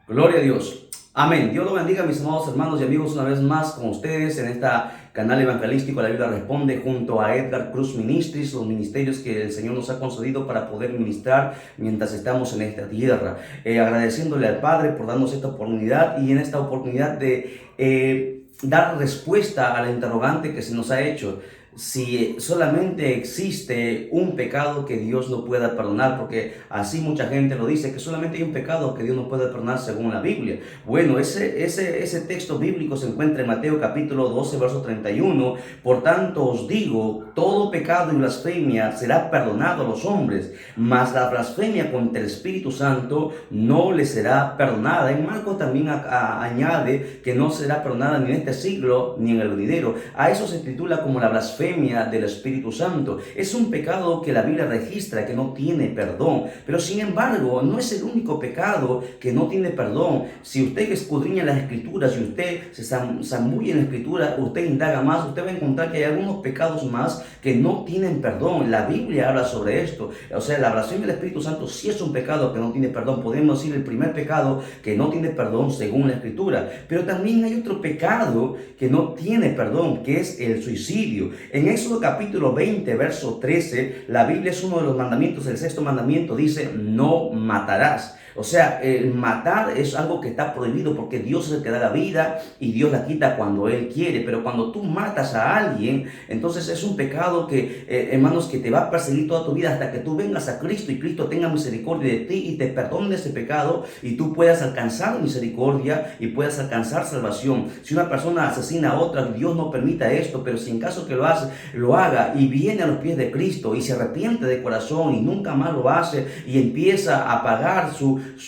Gloria a Dios. Amén. Dios lo bendiga, mis amados hermanos y amigos, una vez más con ustedes en este canal evangelístico La Biblia Responde, junto a Edgar Cruz Ministries, los ministerios que el Señor nos ha concedido para poder ministrar mientras estamos en esta tierra. Agradeciéndole al Padre por darnos esta oportunidad y en esta oportunidad de dar respuesta a la interrogante que se nos ha hecho. Si solamente existe un pecado que Dios no pueda perdonar, porque así mucha gente lo dice, que solamente hay un pecado que Dios no puede perdonar según la Biblia. Bueno, ese texto bíblico se encuentra en Mateo capítulo 12, verso 31. Por tanto os digo, todo pecado y blasfemia será perdonado a los hombres, mas la blasfemia contra el Espíritu Santo no le será perdonada. En Marcos también añade que no será perdonada ni en este siglo ni en el venidero. A eso se titula como la blasfemia del Espíritu Santo. Es un pecado que la Biblia registra que no tiene perdón, pero sin embargo no es el único pecado que no tiene perdón. Si usted escudriña las Escrituras y usted se zambulle en la Escritura, usted indaga más, usted va a encontrar que hay algunos pecados más que no tienen perdón. La Biblia habla sobre esto. O sea, la blasfemia del Espíritu Santo sí es un pecado que no tiene perdón. Podemos decir el primer pecado que no tiene perdón según la Escritura, pero también hay otro pecado que no tiene perdón, que es el suicidio. En Éxodo capítulo 20, verso 13, la Biblia es uno de los mandamientos, el sexto mandamiento dice, no matarás. O sea, el matar es algo que está prohibido porque Dios es el que da la vida y Dios la quita cuando Él quiere. Pero cuando tú matas a alguien, entonces es un pecado que, hermanos, que te va a perseguir toda tu vida hasta que tú vengas a Cristo y Cristo tenga misericordia de ti y te perdone ese pecado y tú puedas alcanzar misericordia y puedas alcanzar salvación. Si una persona asesina a otra, Dios no permita esto, pero si en caso que lo haga y viene a los pies de Cristo y se arrepiente de corazón y nunca más lo hace y empieza a pagar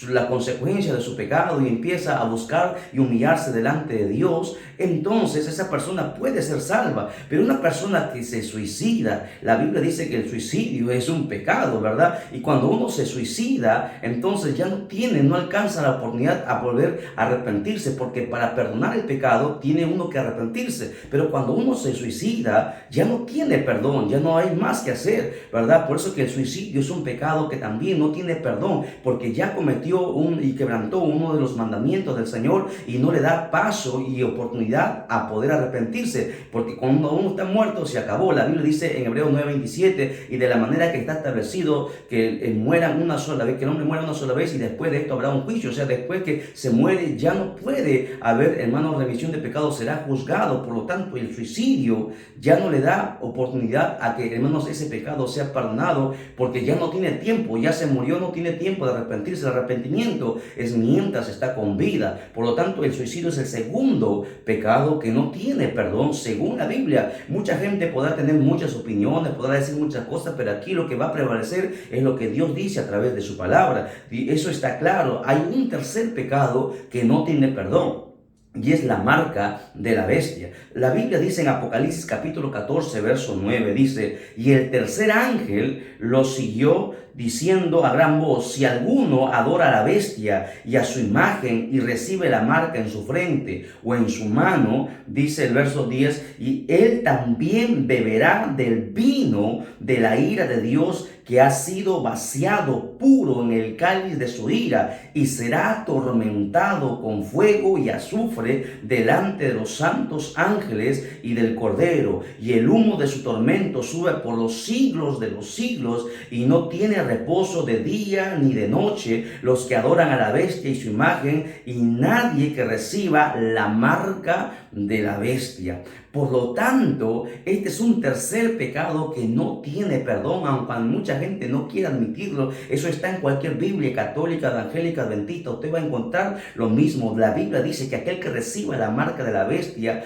la consecuencia de su pecado y empieza a buscar y humillarse delante de Dios, entonces esa persona puede ser salva. Pero una persona que se suicida, la Biblia dice que el suicidio es un pecado, ¿verdad? Y cuando uno se suicida, entonces ya no alcanza la oportunidad a volver a arrepentirse, porque para perdonar el pecado tiene uno que arrepentirse. Pero cuando uno se suicida, ya no tiene perdón, ya no hay más que hacer, ¿verdad? Por eso que el suicidio es un pecado que también no tiene perdón, porque ya cometió y quebrantó uno de los mandamientos del Señor y no le da paso y oportunidad a poder arrepentirse, porque cuando uno está muerto se acabó. La Biblia dice en Hebreos 9:27, y de la manera que está establecido que mueran una sola vez, que el hombre muera una sola vez y después de esto habrá un juicio. O sea, después que se muere ya no puede haber, hermanos, remisión de pecados, será juzgado. Por lo tanto, el suicidio ya no le da oportunidad a que, hermanos, ese pecado sea perdonado, porque ya no tiene tiempo, ya se murió, no tiene tiempo de arrepentirse. El arrepentimiento es mientras está con vida. Por lo tanto, el suicidio es el segundo pecado que no tiene perdón según la Biblia. Mucha gente podrá tener muchas opiniones, podrá decir muchas cosas, pero aquí lo que va a prevalecer es lo que Dios dice a través de su palabra. Y eso está claro. Hay un tercer pecado que no tiene perdón, y es la marca de la bestia. La Biblia dice en Apocalipsis capítulo 14, verso 9, dice, y el tercer ángel lo siguió diciendo a gran voz, si alguno adora a la bestia y a su imagen y recibe la marca en su frente o en su mano, dice el verso 10, y él también beberá del vino de la ira de Dios, que ha sido vaciado puro en el cáliz de su ira, y será atormentado con fuego y azufre delante de los santos ángeles y del Cordero, y el humo de su tormento sube por los siglos de los siglos, y no tiene reposo de día ni de noche los que adoran a la bestia y su imagen, y nadie que reciba la marca de la bestia. Por lo tanto, este es un tercer pecado que no tiene perdón, aunque mucha gente no quiera admitirlo. Eso está en cualquier Biblia católica, evangélica, adventista. Usted va a encontrar lo mismo. La Biblia dice que aquel que reciba la marca de la bestia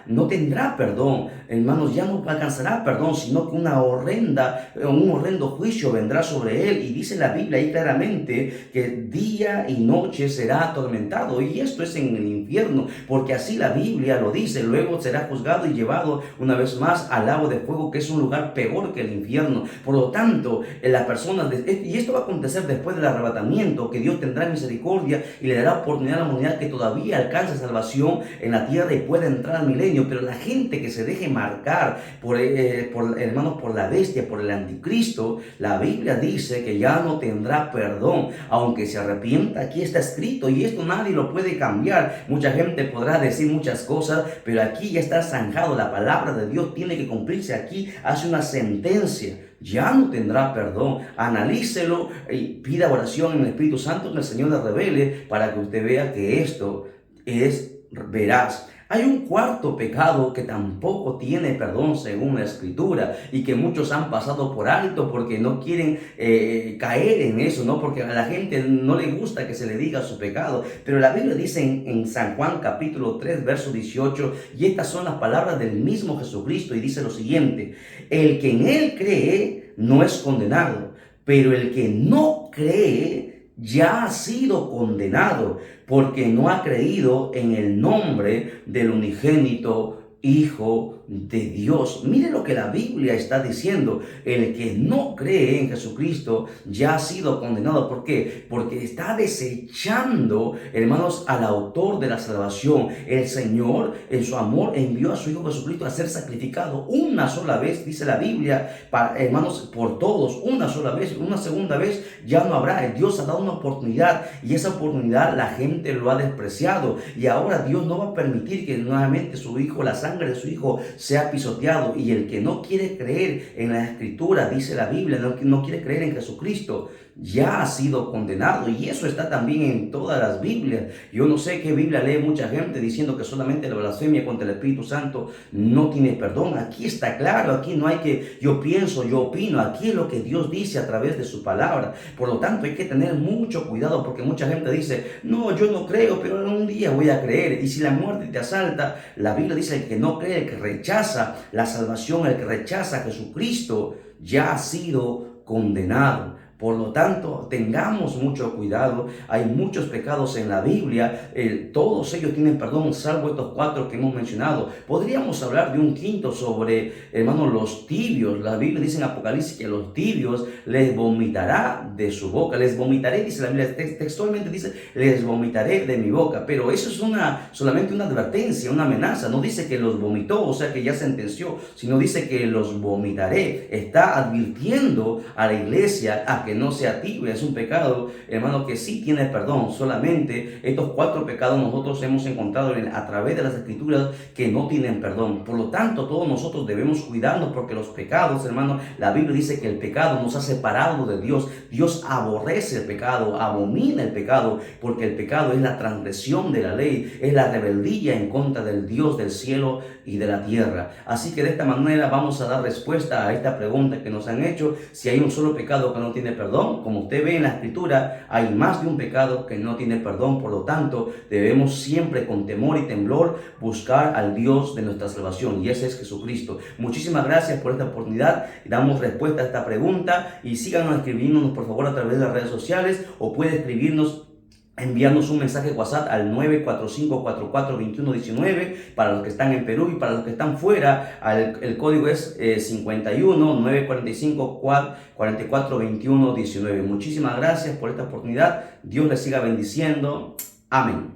no tendrá perdón. Hermanos, ya no alcanzará perdón, sino que un horrendo juicio vendrá sobre él. Y dice la Biblia ahí claramente que día y noche será atormentado. Y esto es en el infierno, porque así la Biblia lo dice. Luego será juzgado y llevado una vez más al lago de fuego, que es un lugar peor que el infierno. Por lo tanto, las personas, este y esto va a acontecer después del arrebatamiento, que Dios tendrá misericordia y le dará oportunidad a la humanidad que todavía alcance salvación en la tierra y pueda entrar al milenio. Pero la gente que se deje marcar hermanos, por la bestia, por el anticristo, la Biblia dice que ya no tendrá perdón, aunque se arrepienta. Aquí está escrito y esto nadie lo puede cambiar. Mucha gente podrá decir muchas cosas, pero aquí ya está zanjado. La palabra de Dios tiene que cumplirse. Aquí hace una sentencia. Ya no tendrá perdón. Analícelo y pida oración en el Espíritu Santo, que el Señor le revele, para que usted vea que esto es veraz. Hay un cuarto pecado que tampoco tiene perdón según la Escritura y que muchos han pasado por alto porque no quieren caer en eso, ¿no? Porque a la gente no le gusta que se le diga su pecado. Pero la Biblia dice en San Juan capítulo 3, verso 18, y estas son las palabras del mismo Jesucristo, y dice lo siguiente: el que en Él cree no es condenado, pero el que no cree ya ha sido condenado, porque no ha creído en el nombre del unigénito Hijo de Dios. Mire lo que la Biblia está diciendo: el que no cree en Jesucristo ya ha sido condenado. ¿Por qué? Porque está desechando, hermanos, al autor de la salvación. El Señor, en su amor, envió a su Hijo Jesucristo a ser sacrificado una sola vez, dice la Biblia, hermanos, por todos, una sola vez. Una segunda vez ya no habrá. Dios ha dado una oportunidad y esa oportunidad la gente lo ha despreciado, y ahora Dios no va a permitir que nuevamente su Hijo, la sangre de su Hijo, sea pisoteado. Y el que no quiere creer en la Escritura, dice la Biblia, no quiere creer en Jesucristo, ya ha sido condenado. Y eso está también en todas las Biblias. Yo no sé qué Biblia lee mucha gente diciendo que solamente la blasfemia contra el Espíritu Santo no tiene perdón. Aquí está claro, aquí no hay que yo pienso, yo opino. Aquí es lo que Dios dice a través de su palabra. Por lo tanto, hay que tener mucho cuidado, porque mucha gente dice: no, yo no creo, pero un día voy a creer. Y si la muerte te asalta, la Biblia dice: el que no cree, el que rechaza la salvación, el que rechaza a Jesucristo, ya ha sido condenado. Por lo tanto, tengamos mucho cuidado. Hay muchos pecados en la Biblia, todos ellos tienen perdón, salvo estos cuatro que hemos mencionado. Podríamos hablar de un quinto sobre, hermanos, los tibios. La Biblia dice en Apocalipsis que a los tibios les vomitará de su boca. Les vomitaré, dice la Biblia, textualmente dice: les vomitaré de mi boca. Pero eso es solamente una advertencia, una amenaza. No dice que los vomitó, o sea que ya sentenció, sino dice que los vomitaré. Está advirtiendo a la iglesia a que no sea tibia. Es un pecado, hermano, que sí tiene perdón. Solamente estos cuatro pecados nosotros hemos encontrado a través de las Escrituras que no tienen perdón. Por lo tanto, todos nosotros debemos cuidarnos, porque los pecados, hermano, la Biblia dice que el pecado nos ha separado de Dios. Dios aborrece el pecado, abomina el pecado, porque el pecado es la transgresión de la ley, es la rebeldía en contra del Dios del cielo y de la tierra. Así que de esta manera vamos a dar respuesta a esta pregunta que nos han hecho: si hay un solo pecado que no tiene perdón. Como usted ve en la Escritura, hay más de un pecado que no tiene perdón. Por lo tanto, debemos siempre con temor y temblor buscar al Dios de nuestra salvación, y ese es Jesucristo. Muchísimas gracias por esta oportunidad. Damos respuesta a esta pregunta, y síganos escribiéndonos por favor a través de las redes sociales, o puede escribirnos, enviarnos un mensaje WhatsApp al 945-44-2119 para los que están en Perú, y para los que están fuera, el código es 51-945-44-2119. Muchísimas gracias por esta oportunidad. Dios les siga bendiciendo. Amén.